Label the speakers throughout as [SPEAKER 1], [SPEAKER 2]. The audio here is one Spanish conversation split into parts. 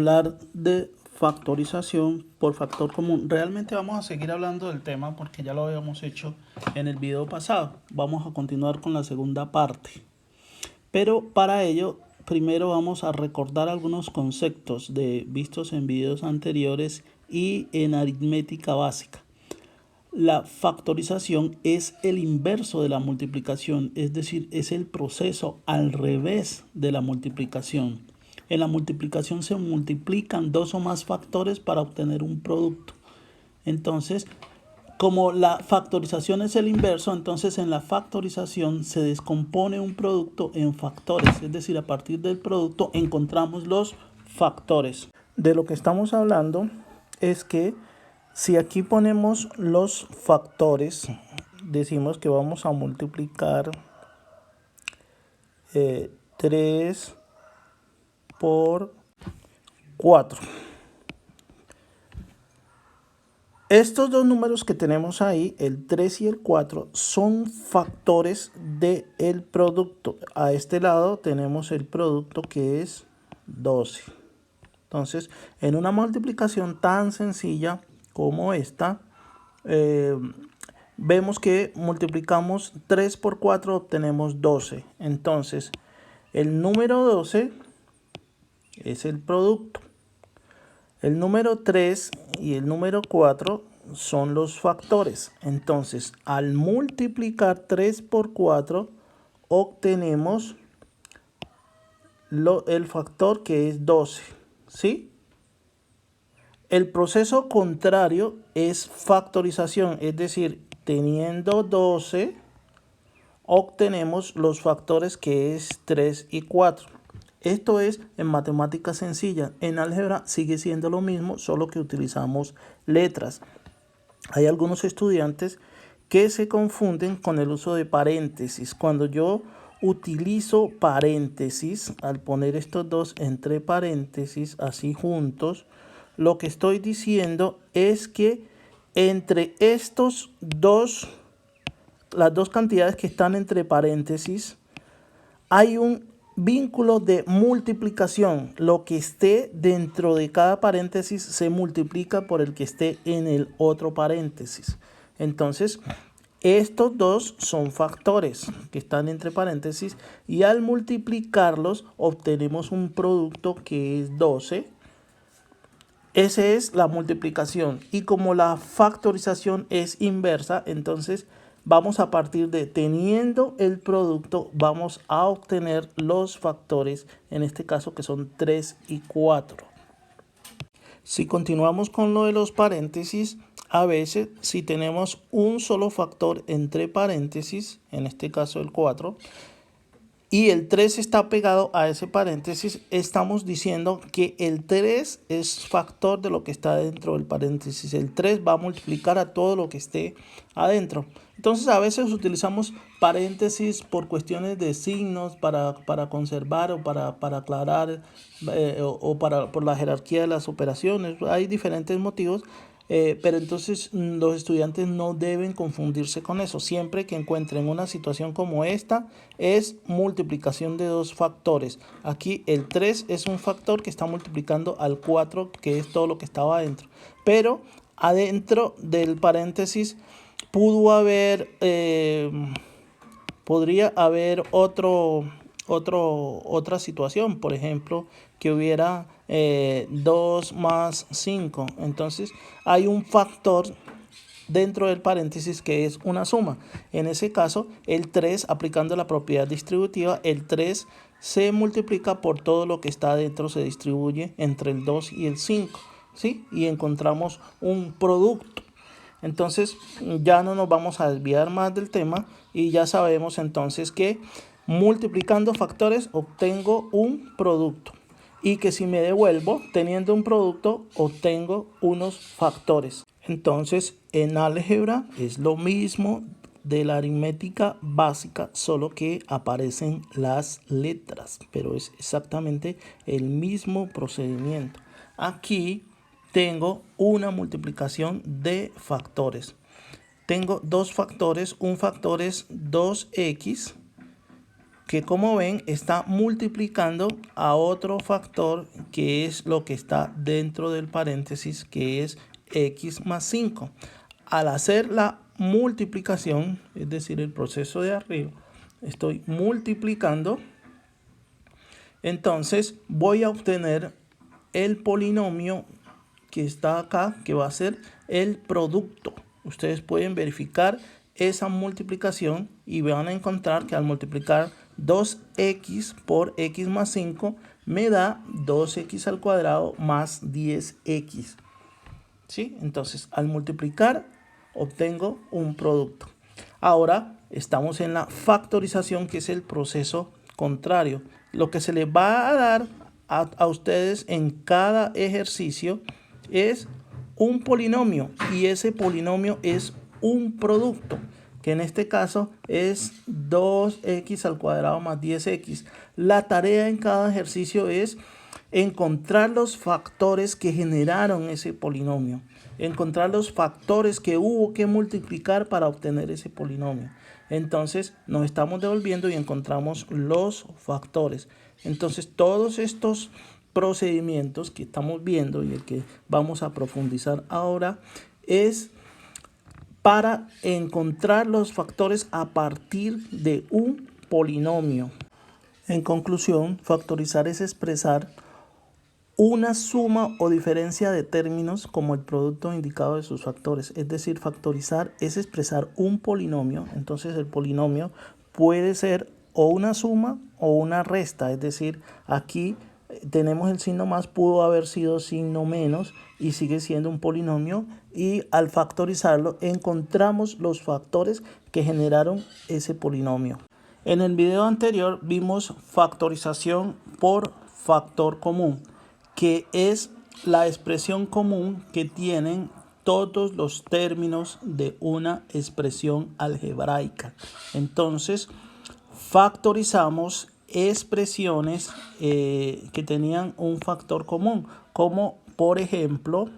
[SPEAKER 1] hablar de factorización por factor común. Realmente vamos a seguir hablando del tema porque ya lo habíamos hecho en el video pasado. Vamos a continuar con la segunda parte. Pero para ello, primero vamos a recordar algunos conceptos vistos en videos anteriores y en aritmética básica. La factorización es el inverso de la multiplicación, es decir, es el proceso al revés de la multiplicación. En la multiplicación se multiplican dos o más factores para obtener un producto. Entonces, como la factorización es el inverso, entonces en la factorización se descompone un producto en factores, es decir, a partir del producto encontramos los factores. De lo que estamos hablando es que si aquí ponemos los factores, decimos que vamos a multiplicar 3 por 4. Estos dos números que tenemos ahí, el 3 y el 4, son factores del producto. A este lado tenemos el producto que es 12. Entonces, en una multiplicación tan sencilla como esta, vemos que multiplicamos 3 por 4, obtenemos 12. Entonces, el número 12 es el producto. El número 3 y el número 4 son los factores. Entonces, al multiplicar 3 por 4, obtenemos el factor que es 12. ¿Sí? El proceso contrario es factorización, es decir, teniendo 12, obtenemos los factores que es 3 y 4. Esto es en matemática sencilla. En álgebra sigue siendo lo mismo, solo que utilizamos letras. Hay algunos estudiantes que se confunden con el uso de paréntesis. Cuando yo utilizo paréntesis, al poner estos dos entre paréntesis, así juntos, lo que estoy diciendo es que entre estos dos, las dos cantidades que están entre paréntesis, hay un vínculo de multiplicación. Lo que esté dentro de cada paréntesis se multiplica por el que esté en el otro paréntesis. Entonces, estos dos son factores que están entre paréntesis y al multiplicarlos obtenemos un producto que es 12. Esa es la multiplicación. Y como la factorización es inversa, entonces vamos a partir de teniendo el producto, vamos a obtener los factores, en este caso que son 3 y 4. Si continuamos con lo de los paréntesis, a veces si tenemos un solo factor entre paréntesis, en este caso el 4, y el 3 está pegado a ese paréntesis, estamos diciendo que el 3 es factor de lo que está dentro del paréntesis. El 3 va a multiplicar a todo lo que esté adentro. Entonces a veces utilizamos paréntesis por cuestiones de signos para conservar o para aclarar por la jerarquía de las operaciones. Hay diferentes motivos. Pero entonces los estudiantes no deben confundirse con eso. Siempre que encuentren una situación como esta, es multiplicación de dos factores. Aquí el 3 es un factor que está multiplicando al 4, que es todo lo que estaba adentro. Pero adentro del paréntesis podría haber otra situación, por ejemplo, que hubiera 2 más 5. Entonces hay un factor dentro del paréntesis que es una suma. En ese caso, el 3, aplicando la propiedad distributiva, el 3 se multiplica por todo lo que está adentro, se distribuye entre el 2 y el 5, ¿sí? Y encontramos un producto. Entonces ya no nos vamos a desviar más del tema y ya sabemos entonces que multiplicando factores obtengo un producto y que si me devuelvo teniendo un producto obtengo unos factores. Entonces en álgebra es lo mismo de la aritmética básica, solo que aparecen las letras, pero es exactamente el mismo procedimiento. Aquí tengo una multiplicación de factores. Tengo dos factores, un factor es 2x que como ven está multiplicando a otro factor que es lo que está dentro del paréntesis, que es x más 5. Al hacer la multiplicación, es decir, el proceso de arriba, estoy multiplicando, entonces voy a obtener el polinomio que está acá, que va a ser el producto. Ustedes pueden verificar esa multiplicación y van a encontrar que al multiplicar 2x por x más 5 me da 2x al cuadrado más 10x. ¿Sí? Entonces, al multiplicar obtengo un producto. Ahora estamos en la factorización, que es el proceso contrario. Lo que se les va a dar a ustedes en cada ejercicio es un polinomio, y ese polinomio es un producto, que en este caso es 2x al cuadrado más 10x. La tarea en cada ejercicio es encontrar los factores que generaron ese polinomio, encontrar los factores que hubo que multiplicar para obtener ese polinomio. Entonces nos estamos devolviendo y encontramos los factores. Entonces todos estos procedimientos que estamos viendo y el que vamos a profundizar ahora es para encontrar los factores a partir de un polinomio. En conclusión, factorizar es expresar una suma o diferencia de términos como el producto indicado de sus factores. Es decir, factorizar es expresar un polinomio. Entonces el polinomio puede ser o una suma o una resta. Es decir, aquí tenemos el signo más, pudo haber sido signo menos y sigue siendo un polinomio. Y al factorizarlo encontramos los factores que generaron ese polinomio. En el video anterior vimos factorización por factor común, que es la expresión común que tienen todos los términos de una expresión algebraica. Entonces, factorizamos expresiones que tenían un factor común, como por ejemplo,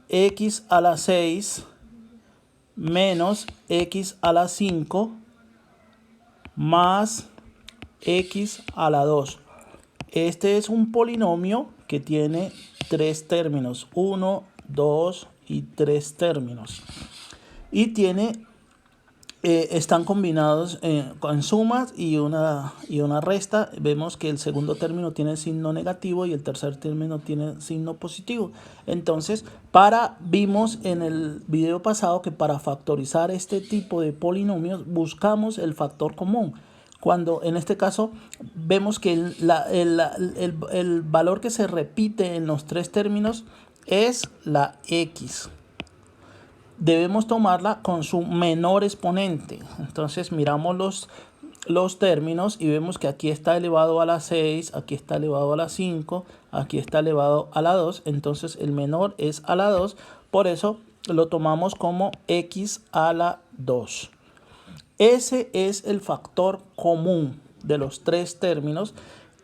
[SPEAKER 1] x a la 6 menos x a la 5 más x a la 2. Este es un polinomio que tiene 3 términos, 1, 2 y 3 términos. Y están combinados en sumas y una resta. Vemos que el segundo término tiene signo negativo y el tercer término tiene signo positivo. Entonces, vimos en el video pasado que para factorizar este tipo de polinomios buscamos el factor común. Cuando en este caso vemos que el valor que se repite en los 3 términos es la x. Debemos tomarla con su menor exponente. Entonces miramos los términos y vemos que aquí está elevado a la 6, aquí está elevado a la 5, aquí está elevado a la 2. Entonces el menor es a la 2, por eso lo tomamos como x a la 2. Ese es el factor común de los 3 términos.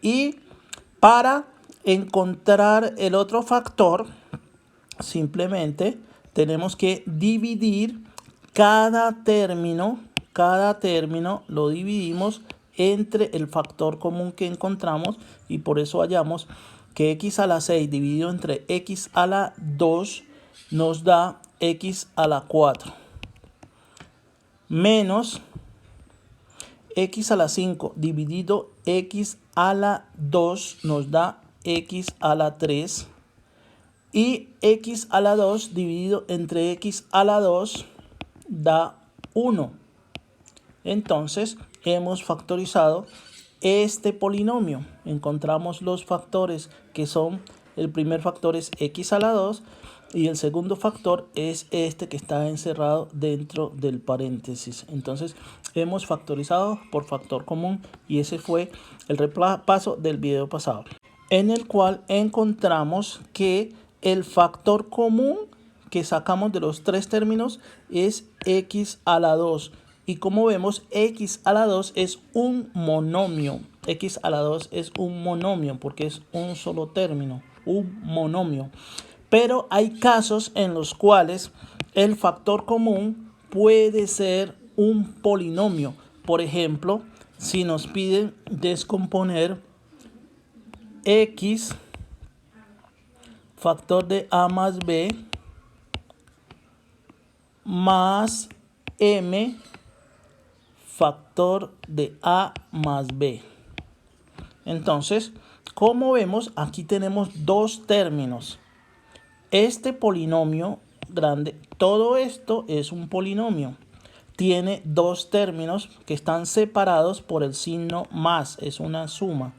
[SPEAKER 1] Y para encontrar el otro factor, simplemente tenemos que dividir cada término lo dividimos entre el factor común que encontramos, y por eso hallamos que x a la 6 dividido entre x a la 2 nos da x a la 4 menos x a la 5 dividido x a la 2 nos da x a la 3. Y x a la 2 dividido entre x a la 2 da 1. Entonces hemos factorizado este polinomio. Encontramos los factores que son, el primer factor es x a la 2 y el segundo factor es este que está encerrado dentro del paréntesis. Entonces hemos factorizado por factor común, y ese fue el repaso del video pasado, en el cual encontramos que el factor común que sacamos de los 3 términos es x a la 2. Y como vemos, x a la 2 es un monomio. X a la 2 es un monomio porque es un solo término, un monomio. Pero hay casos en los cuales el factor común puede ser un polinomio. Por ejemplo, si nos piden descomponer x factor de a más b más m factor de a más b. Entonces, como vemos, aquí tenemos dos términos. Este polinomio grande, todo esto es un polinomio. Tiene dos términos que están separados por el signo más, es una suma,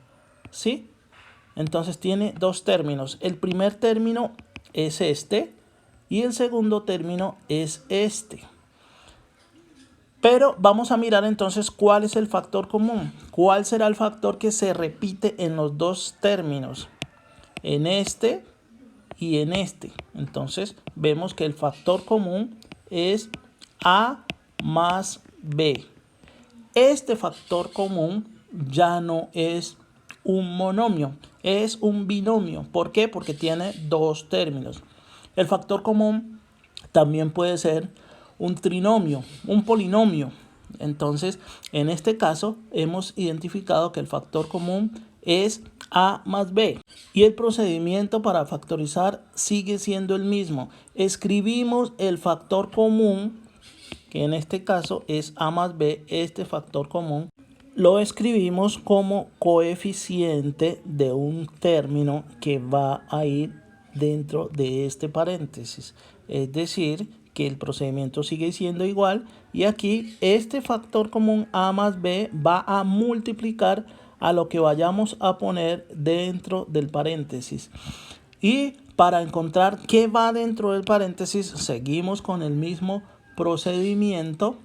[SPEAKER 1] ¿sí? Entonces tiene dos términos. El primer término es este y el segundo término es este. Pero vamos a mirar entonces cuál es el factor común. ¿Cuál será el factor que se repite en los dos términos? En este y en este. Entonces vemos que el factor común es a más b. Este factor común ya no es un monomio, es un binomio. ¿Por qué? Porque tiene dos términos. El factor común también puede ser un trinomio, un polinomio. Entonces, en este caso, hemos identificado que el factor común es a más b. Y el procedimiento para factorizar sigue siendo el mismo. Escribimos el factor común, que en este caso es a más b, este factor común. Lo escribimos como coeficiente de un término que va a ir dentro de este paréntesis. Es decir, que el procedimiento sigue siendo igual y aquí este factor común a más b va a multiplicar a lo que vayamos a poner dentro del paréntesis. Y para encontrar qué va dentro del paréntesis, seguimos con el mismo procedimiento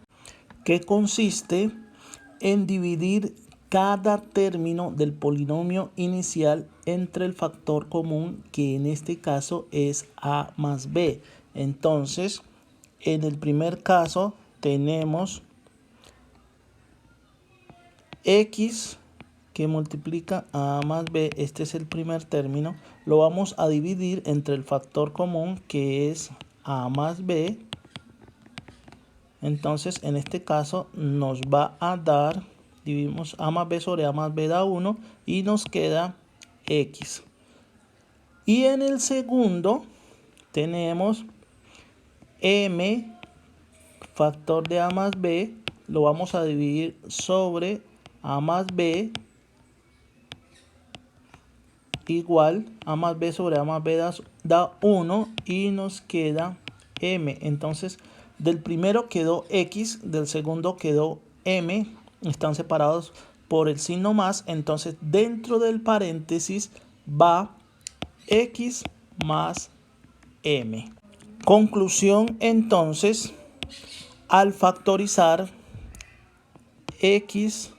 [SPEAKER 1] que consiste en dividir cada término del polinomio inicial entre el factor común, que en este caso es a más b. Entonces, en el primer caso tenemos x que multiplica a más b, este es el primer término, lo vamos a dividir entre el factor común que es a más b. Entonces, en este caso nos va a dar, dividimos a más b sobre a más b da 1 y nos queda x. Y en el segundo tenemos m factor de a más b, lo vamos a dividir sobre a más b igual a más b sobre a más b da 1 y nos queda m. Entonces, del primero quedó x, del segundo quedó m, están separados por el signo más, entonces dentro del paréntesis va x más m. Conclusión entonces, al factorizar x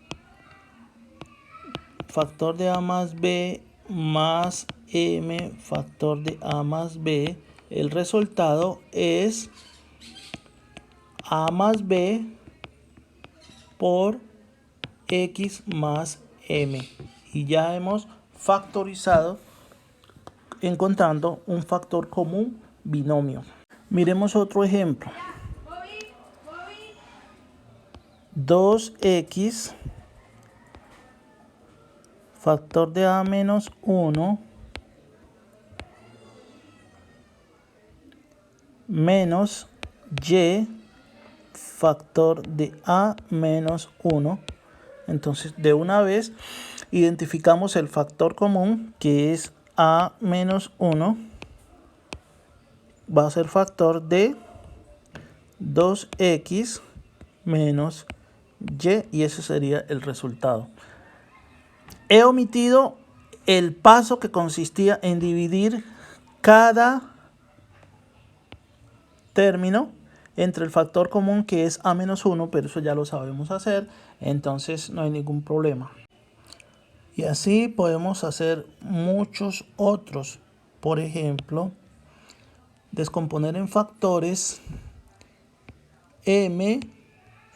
[SPEAKER 1] factor de a más b más m factor de a más b, el resultado es a más b por x más m. Y ya hemos factorizado encontrando un factor común binomio. Miremos otro ejemplo. 2x factor de a menos 1 menos y factor de a menos 1. Entonces, de una vez identificamos el factor común, que es a menos 1. Va a ser factor de 2x menos y ese sería el resultado. He omitido el paso que consistía en dividir cada término entre el factor común, que es a menos 1, pero eso ya lo sabemos hacer, entonces no hay ningún problema. Y así podemos hacer muchos otros. Por ejemplo, descomponer en factores m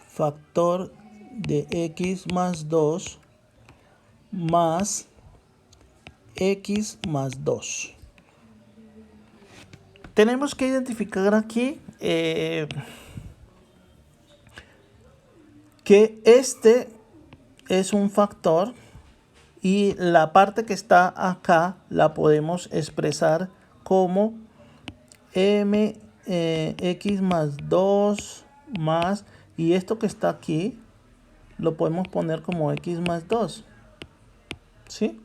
[SPEAKER 1] factor de x más 2 más x más 2. Tenemos que identificar aquí que este es un factor y la parte que está acá la podemos expresar como x más 2 más, y esto que está aquí lo podemos poner como x más 2, ¿sí?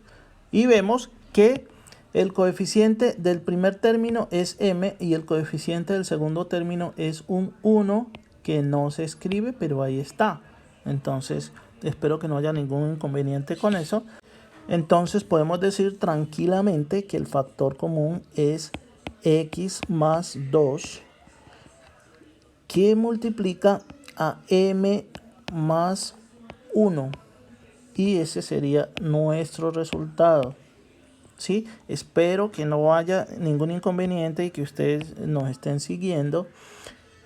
[SPEAKER 1] Y vemos que el coeficiente del primer término es m y el coeficiente del segundo término es un 1 que no se escribe, pero ahí está. Entonces, espero que no haya ningún inconveniente con eso. Entonces, podemos decir tranquilamente que el factor común es x más 2 que multiplica a m más 1. Y ese sería nuestro resultado. ¿Sí? Espero que no haya ningún inconveniente y que ustedes nos estén siguiendo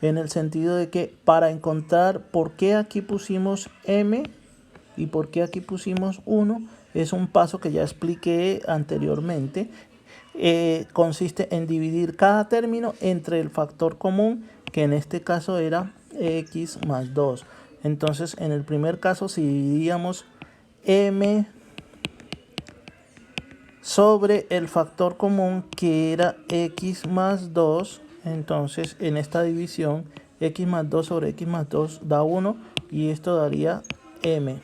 [SPEAKER 1] en el sentido de que para encontrar por qué aquí pusimos m y por qué aquí pusimos 1 es un paso que ya expliqué anteriormente. Consiste en dividir cada término entre el factor común, que en este caso era x más 2. Entonces, en el primer caso, si dividíamos m sobre el factor común, que era x más 2, entonces en esta división x más 2 sobre x más 2 da 1 y esto daría m.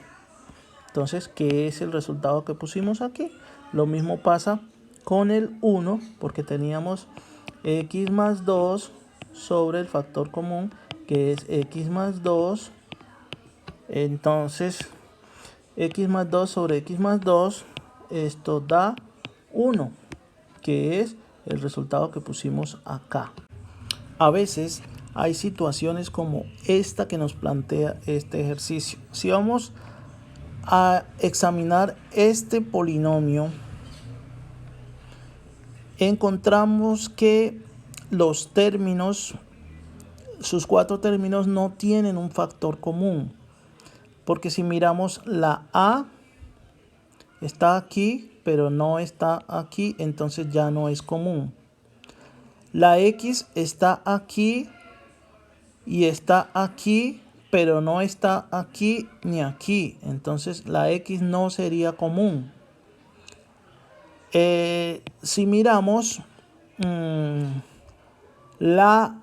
[SPEAKER 1] Entonces, ¿qué es el resultado que pusimos aquí? Lo mismo pasa con el 1, porque teníamos x más 2 sobre el factor común, que es x más 2. Entonces, x más 2 sobre x más 2, esto da 1, que es el resultado que pusimos acá. A veces hay situaciones como esta que nos plantea este ejercicio. Si vamos a examinar este polinomio, encontramos que los términos, sus 4 términos no tienen un factor común. Porque si miramos, la a está aquí, pero no está aquí, entonces ya no es común. La x está aquí y está aquí, pero no está aquí ni aquí, entonces la x no sería común. Si miramos la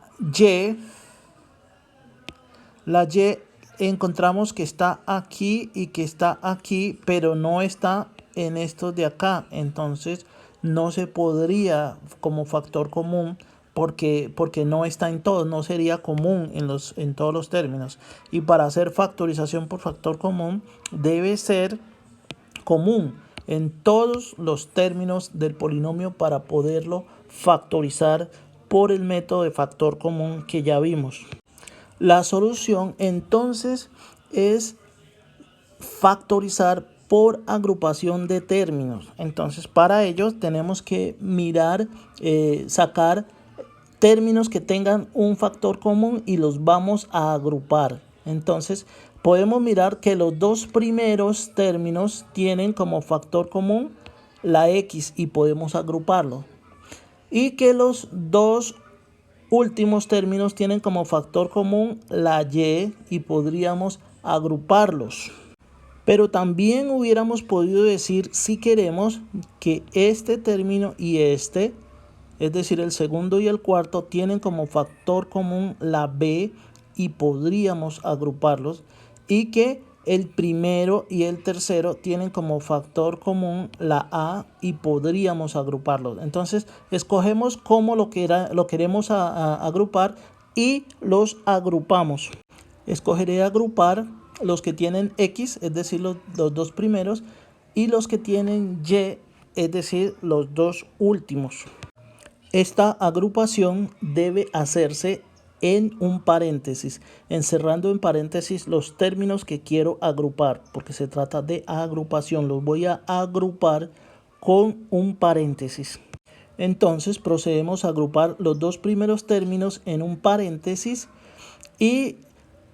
[SPEAKER 1] y encontramos que está aquí y que está aquí, pero no está en estos de acá, entonces no se podría como factor común porque no está en todos, no sería común en todos los términos. Y para hacer factorización por factor común debe ser común en todos los términos del polinomio para poderlo factorizar por el método de factor común que ya vimos. La solución entonces es factorizar por agrupación de términos. Entonces, para ello tenemos que mirar, sacar términos que tengan un factor común y los vamos a agrupar. Entonces, podemos mirar que los dos primeros términos tienen como factor común la x y podemos agruparlo. Y que los dos últimos términos tienen como factor común la y podríamos agruparlos. Pero también hubiéramos podido decir, si queremos, que este término y este, es decir, el segundo y el cuarto, tienen como factor común la b y podríamos agruparlos. Y que el primero y el tercero tienen como factor común la a y podríamos agruparlos. Entonces, escogemos cómo lo queremos agrupar y los agrupamos. Escogeré agrupar los que tienen x, es decir, los dos primeros, y los que tienen y, es decir, los dos últimos. Esta agrupación debe hacerse en un paréntesis, encerrando en paréntesis los términos que quiero agrupar, porque se trata de agrupación. Los voy a agrupar con un paréntesis. Entonces procedemos a agrupar los dos primeros términos en un paréntesis y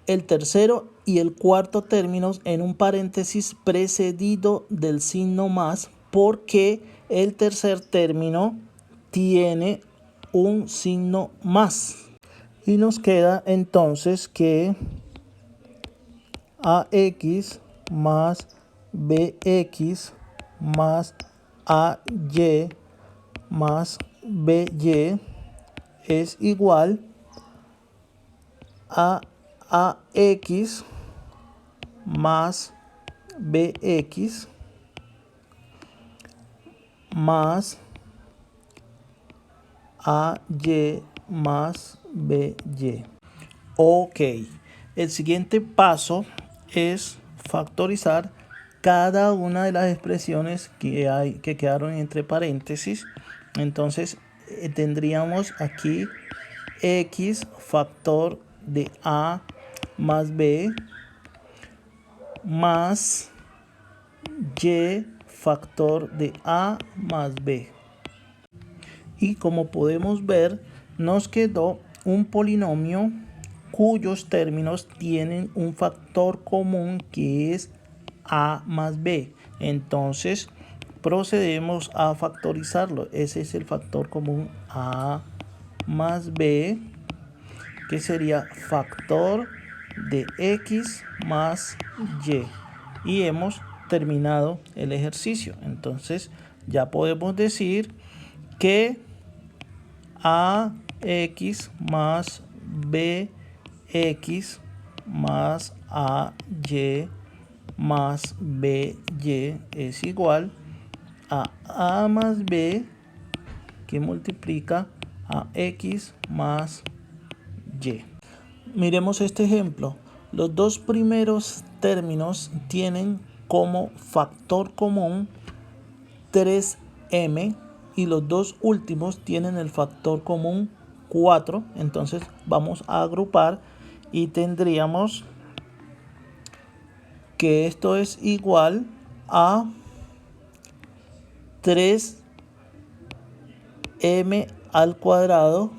[SPEAKER 1] el tercero y el cuarto términos en un paréntesis precedido del signo más, porque el tercer término tiene un signo más. Y nos queda entonces que AX más BX más AY más BY es igual a AX más BX más AY más BY. Ok, el siguiente paso es factorizar cada una de las expresiones que quedaron entre paréntesis. Entonces tendríamos aquí X factor de A más B más Y factor de A más B. Y como podemos ver, nos quedó un polinomio cuyos términos tienen un factor común que es A más B. Entonces procedemos a factorizarlo. Ese es el factor común A más B, que sería factor de X más Y. Y hemos terminado el ejercicio. Entonces ya podemos decir que AX más BX más AY más BY es igual a A más B, que multiplica a X más Y. Miremos este ejemplo. Los dos primeros términos tienen como factor común 3m y los dos últimos tienen el factor común 4. Entonces vamos a agrupar y tendríamos que esto es igual a 3m al cuadrado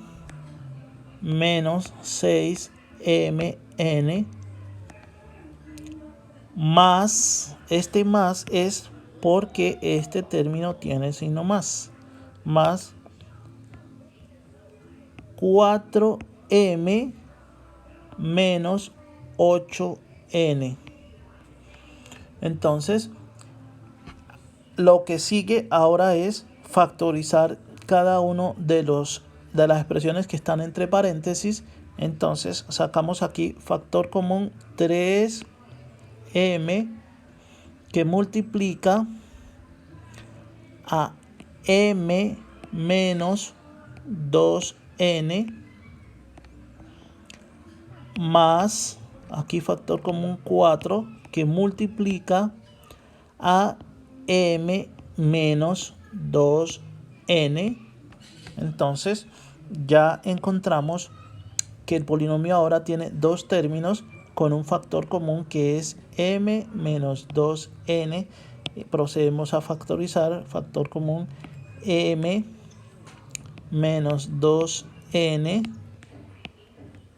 [SPEAKER 1] menos 6mn más, este más es porque este término tiene signo más 4m menos 8n. Entonces lo que sigue ahora es factorizar cada uno de las expresiones que están entre paréntesis. Entonces sacamos aquí factor común 3m, que multiplica a m menos 2n más, aquí factor común 4, que multiplica a m menos 2n. Entonces ya encontramos que el polinomio ahora tiene dos términos con un factor común que es m menos 2n. Procedemos a factorizar factor común m menos 2n,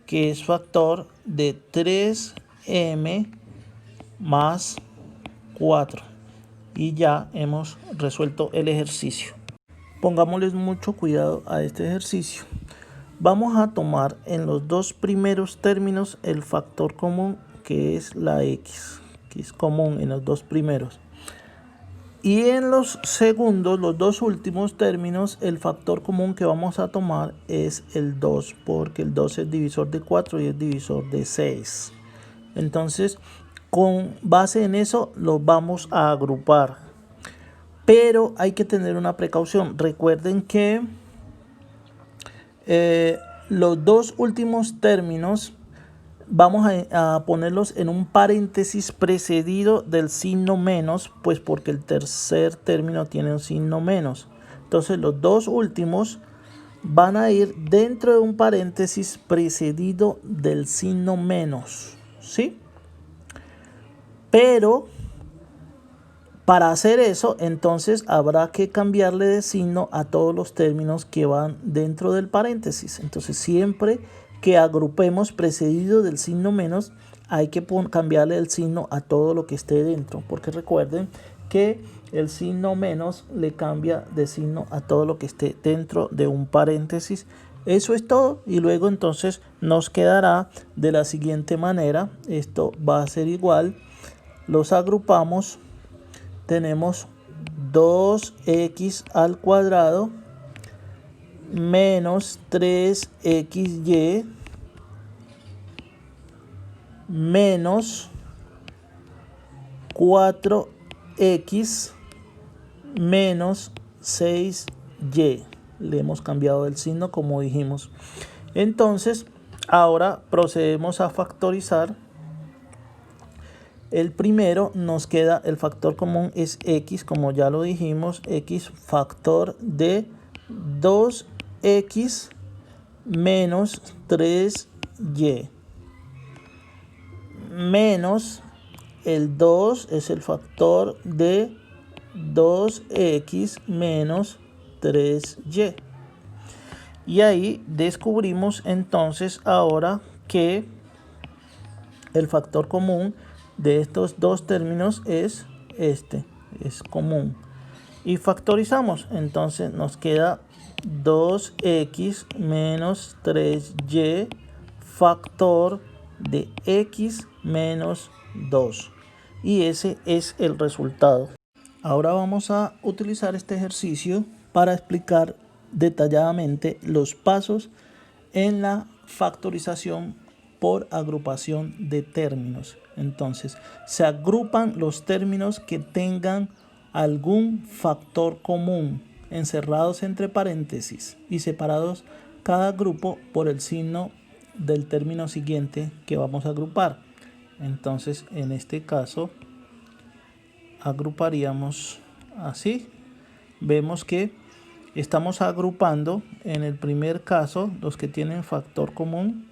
[SPEAKER 1] que es factor de 3m más 4. Y ya hemos resuelto el ejercicio. Pongámosles mucho cuidado a este ejercicio. Vamos a tomar en los dos primeros términos el factor común, que es la x, que es común en los dos primeros. Y en los segundos, los dos últimos términos, el factor común que vamos a tomar es el 2, porque el 2 es divisor de 4 y es divisor de 6. Entonces, con base en eso, los vamos a agrupar. Pero hay que tener una precaución. Recuerden que los dos últimos términos vamos a ponerlos en un paréntesis precedido del signo menos, pues porque el tercer término tiene un signo menos. Entonces los dos últimos van a ir dentro de un paréntesis precedido del signo menos, ¿sí? Pero para hacer eso, entonces habrá que cambiarle de signo a todos los términos que van dentro del paréntesis. Entonces siempre que agrupemos precedido del signo menos, hay que cambiarle el signo a todo lo que esté dentro, porque recuerden que el signo menos le cambia de signo a todo lo que esté dentro de un paréntesis Eso es todo, y luego entonces nos quedará de la siguiente manera. Esto va a ser igual, los agrupamos, tenemos 2x al cuadrado menos 3xy menos 4x menos 6y. Le hemos cambiado el signo como dijimos. Entonces, ahora procedemos a factorizar. El primero nos queda, el factor común es x, como ya lo dijimos, x factor de 2x menos 3y menos el 2 es el factor de 2x menos 3y. Y ahí descubrimos entonces ahora que el factor común de estos dos términos es este, es común. Y factorizamos, entonces nos queda 2x menos 3y factor de x menos 2. Y ese es el resultado. Ahora vamos a utilizar este ejercicio para explicar detalladamente los pasos en la factorización por agrupación de términos. Entonces, se agrupan los términos que tengan algún factor común, encerrados entre paréntesis y separados cada grupo por el signo del término siguiente que vamos a agrupar. Entonces, en este caso, agruparíamos así. Vemos que estamos agrupando en el primer caso los que tienen factor común,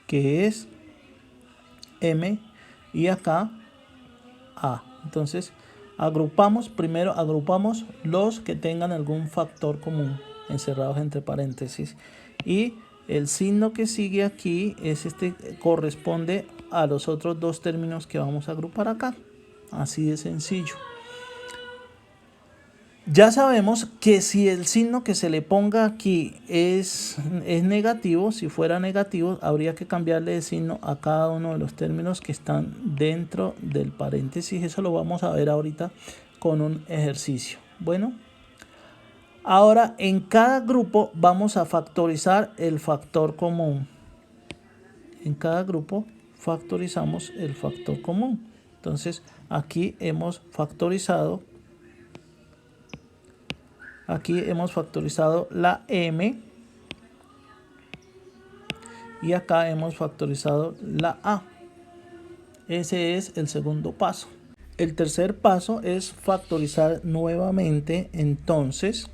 [SPEAKER 1] que es m, y acá a. Entonces primero agrupamos los que tengan algún factor común encerrados entre paréntesis, y el signo que sigue aquí es corresponde a los otros dos términos que vamos a agrupar acá. Así de sencillo. Ya sabemos que si el signo que se le ponga aquí es negativo, si fuera negativo, habría que cambiarle de signo a cada uno de los términos que están dentro del paréntesis. Eso lo vamos a ver ahorita con un ejercicio. Bueno, ahora en cada grupo vamos a factorizar el factor común. En cada grupo factorizamos el factor común. Entonces aquí hemos factorizado la m, y acá hemos factorizado la a. Ese es el segundo paso. El tercer paso es factorizar nuevamente entonces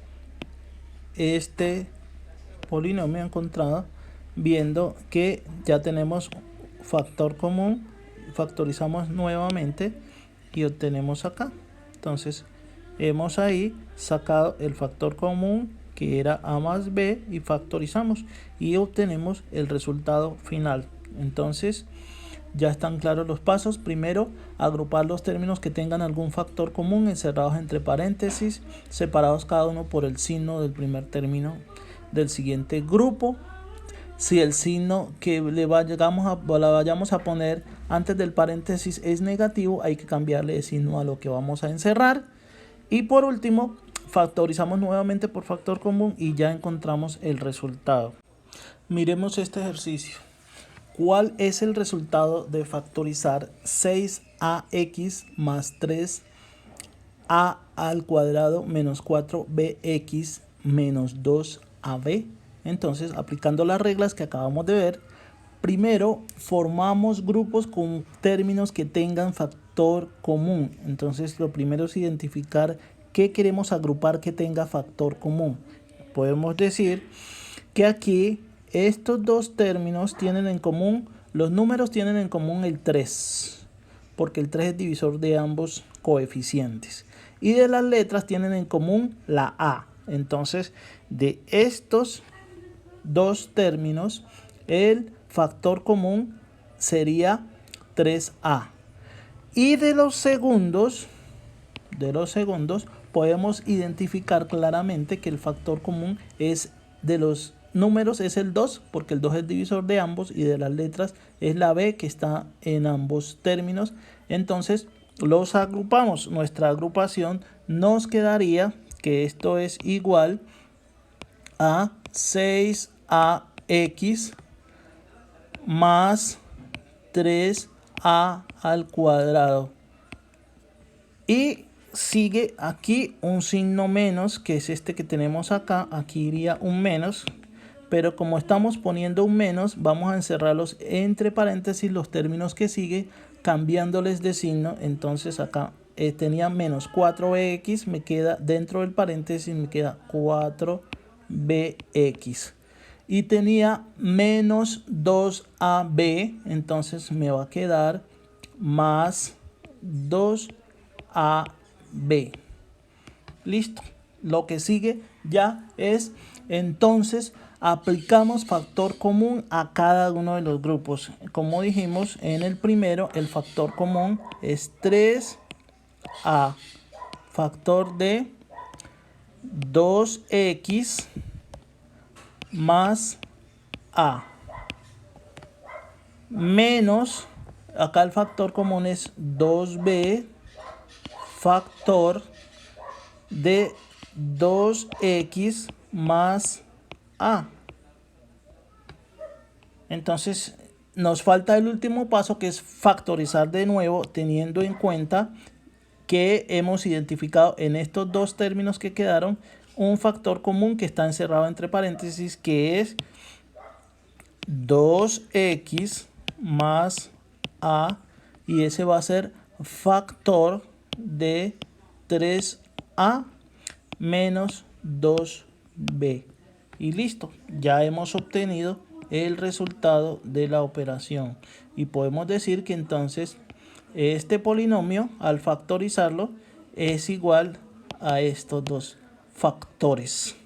[SPEAKER 1] este polinomio encontrado, viendo que ya tenemos factor común, factorizamos nuevamente y obtenemos acá. Entonces hemos ahí sacado el factor común, que era a más b, y factorizamos y obtenemos el resultado final. Entonces ya están claros los pasos. Primero, agrupar los términos que tengan algún factor común encerrados entre paréntesis, separados cada uno por el signo del primer término del siguiente grupo. Si el signo que le vayamos a poner antes del paréntesis es negativo, hay que cambiarle de signo a lo que vamos a encerrar. Y por último, factorizamos nuevamente por factor común y ya encontramos el resultado. Miremos este ejercicio. ¿Cuál es el resultado de factorizar 6ax más 3a al cuadrado menos 4bx menos 2ab? Entonces, aplicando las reglas que acabamos de ver, primero formamos grupos con términos que tengan factor común. Entonces, lo primero es identificar qué queremos agrupar que tenga factor común. Podemos decir que aquí estos dos términos tienen en común, los números tienen en común el 3, porque el 3 es divisor de ambos coeficientes. Y de las letras tienen en común la a. Entonces, de estos dos términos, el factor común sería 3a. Y de los segundos podemos identificar claramente que el factor común es de los números es el 2, porque el 2 es divisor de ambos, y de las letras es la B que está en ambos términos. Entonces los agrupamos. Nuestra agrupación nos quedaría que esto es igual a 6ax más 3a al cuadrado. Y sigue aquí un signo menos, que es este que tenemos acá. Aquí iría un menos, pero como estamos poniendo un menos, vamos a encerrarlos entre paréntesis los términos que sigue, cambiándoles de signo. Entonces acá tenía menos 4bx, me queda dentro del paréntesis, me queda 4bx. Y tenía menos 2ab, entonces me va a quedar más 2ab. Listo. Lo que sigue ya es, entonces, aplicamos factor común a cada uno de los grupos. Como dijimos en el primero, el factor común es 3a, factor de 2x más a, menos, acá el factor común es 2b, factor de 2x más a. Entonces nos falta el último paso, que es factorizar de nuevo, teniendo en cuenta que hemos identificado en estos dos términos que quedaron un factor común que está encerrado entre paréntesis, que es 2x más a, y ese va a ser factor de 3a menos 2b. Y listo, ya hemos obtenido el resultado de la operación. Y podemos decir que entonces este polinomio, al factorizarlo, es igual a estos dos factores.